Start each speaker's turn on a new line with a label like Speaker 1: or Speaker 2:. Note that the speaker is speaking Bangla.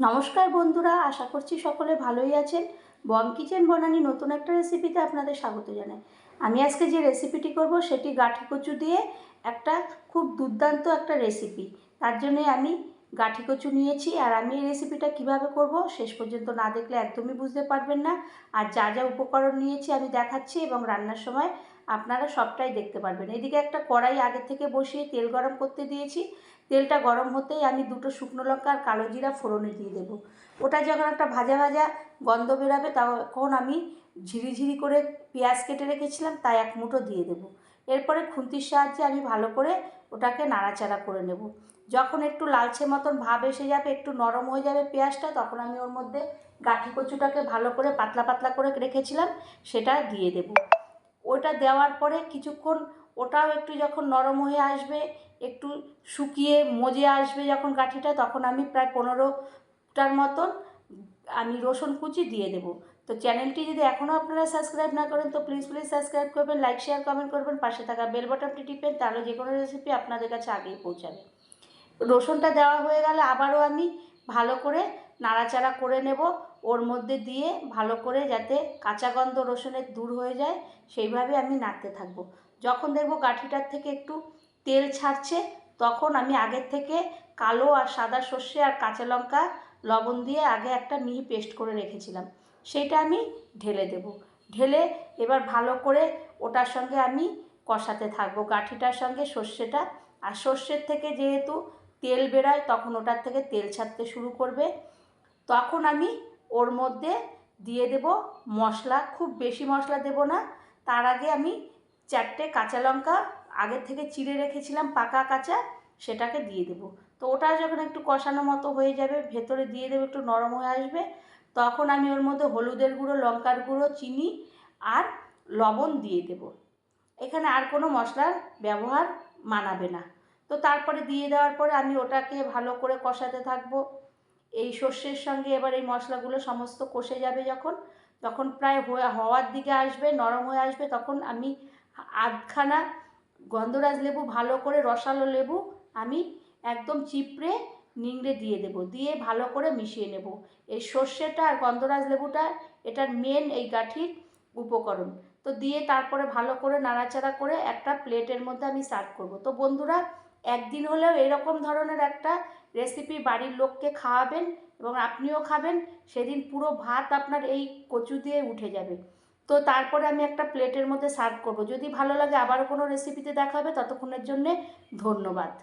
Speaker 1: নমস্কার বন্ধুরা, আশা করছি সকলে ভালোই আছেন। বং কিচেন বনানি নতুন একটা রেসিপিতে আপনাদের স্বাগত জানাই। আমি আজকে যে রেসিপিটি করব সেটি গাঠি কচু দিয়ে একটা খুব দুর্দান্ত একটা রেসিপি। তার জন্যে আমি গাঠি কচু নিয়েছি, আর আমি এই রেসিপিটা কিভাবে করব শেষ পর্যন্ত না দেখলে একদমই বুঝতে পারবেন না। আর যা যা উপকরণ নিয়েছি আমি দেখাচ্ছি, এবং রান্নার সময় আপনারা সবটাই দেখতে পারবেন। এদিকে একটা কড়াই আগে থেকে বসিয়ে তেল গরম করতে দিয়েছি। তেলটা গরম হতেই আমি দুটো শুকনো লঙ্কা আর কালো জিরা ফোড়নে দিয়ে দেবো। ওটা যখন একটা ভাজা ভাজা গন্ধ বেরাবে তখন আমি ঝিরিঝিরি করে পেঁয়াজ কেটে রেখেছিলাম তাই এক মুঠো দিয়ে দেবো। এরপরে খুন্তির সাহায্যে আমি ভালো করে ওটাকে নাড়াচাড়া করে নেব। যখন একটু লালচে মতন ভাব এসে যাবে, একটু নরম হয়ে যাবে পেঁয়াজটা, তখন আমি ওর মধ্যে গাঠি কচুটাকে ভালো করে পাতলা পাতলা করে রেখেছিলাম সেটা দিয়ে দেব। ওটা দেওয়ার পরে কিছুক্ষণ ওটাও একটু যখন নরম হয়ে আসবে, একটু শুকিয়ে মজে আসবে যখন গাঠিটা, তখন আমি প্রায় 15টার মতন আমি রসুন কুচি দিয়ে দেব। তো চ্যানেলটি যদি এখনও আপনারা সাবস্ক্রাইব না করেন তো প্লিজ সাবস্ক্রাইব করবেন, লাইক শেয়ার কমেন্ট করবেন, পাশে থাকা বেল বাটনটি টিপেন, তাহলে যে কোনো রেসিপি আপনাদের কাছে আগেই পৌঁছাবে। রসুনটা দেওয়া হয়ে গেলে আবারও আমি ভালো করে নাড়াচাড়া করে নেব, ওর মধ্যে দিয়ে ভালো করে যাতে কাঁচা গন্ধ রসুনের দূর হয়ে যায় সেইভাবে আমি নাড়তে থাকবো। যখন দেখব গাঠিটার থেকে একটু তেল ছাড়ছে তখন আমি আগের থেকে কালো আর সাদা সর্ষে আর কাঁচা লঙ্কা লবণ দিয়ে আগে একটা মিহি পেস্ট করে রেখেছিলাম, সেইটা আমি ঢেলে দেব। ঢেলে এবার ভালো করে ওটার সঙ্গে আমি কষাতে থাকবো, গাঠিটার সঙ্গে সর্ষেটা। আর সর্ষের থেকে যেহেতু তেল বেরোয় তখন ওটার থেকে তেল ছাড়তে শুরু করবে, তখন আমি ওর মধ্যে দিয়ে দেব মশলা। খুব বেশি মশলা দেব না। তার আগে আমি 4টে কাঁচা লঙ্কা আগে থেকে চিড়ে রেখেছিলাম পাকা কাঁচা, সেটাকে দিয়ে দেব। তো ওটা যখন একটু কষানো মতো হয়ে যাবে, ভেতরে দিয়ে দেবো, একটু নরম হয়ে আসবে, তখন আমি ওর মধ্যে হলুদের গুঁড়ো, লঙ্কার গুঁড়ো, চিনি আর লবণ দিয়ে দেব। এখানে আর কোনো মশলার ব্যবহার মানাবে না। তো তারপরে দিয়ে দেওয়ার পরে আমি ওটাকে ভালো করে কষাতে থাকবো। এই সর্ষের সঙ্গে এবার এই মশলাগুলো সমস্ত কষে যাবে, যখন প্রায় হওয়ার দিকে আসবে, নরম হয়ে আসবে, তখন আমি আধখানা গন্ধরাজ লেবু, ভালো করে রসালো লেবু আমি একদম চিপড়ে নিংড়ে দিয়ে দেব, দিয়ে ভালো করে মিশিয়ে নেব। এই সর্ষেটা আর গন্ধরাজ লেবুটা এটার মেন এই গাঠির উপকরণ। তো দিয়ে তারপরে ভালো করে নাড়াচাড়া করে একটা প্লেটের মধ্যে আমি সার্ভ করব। তো বন্ধুরা, একদিন হলেও এরকম ধরনের একটা রেসিপি বাড়ির লোককে খাওয়াবেন এবং আপনিও খাবেন, সেদিন পুরো ভাত আপনার এই কচু দিয়ে উঠে যাবে। তো তারপরে আমি একটা প্লেটের মধ্যে সার্ভ করব। যদি ভালো লাগে আবারও কোনো রেসিপিতে দেখা হবে, ততক্ষণের জন্যে ধন্যবাদ।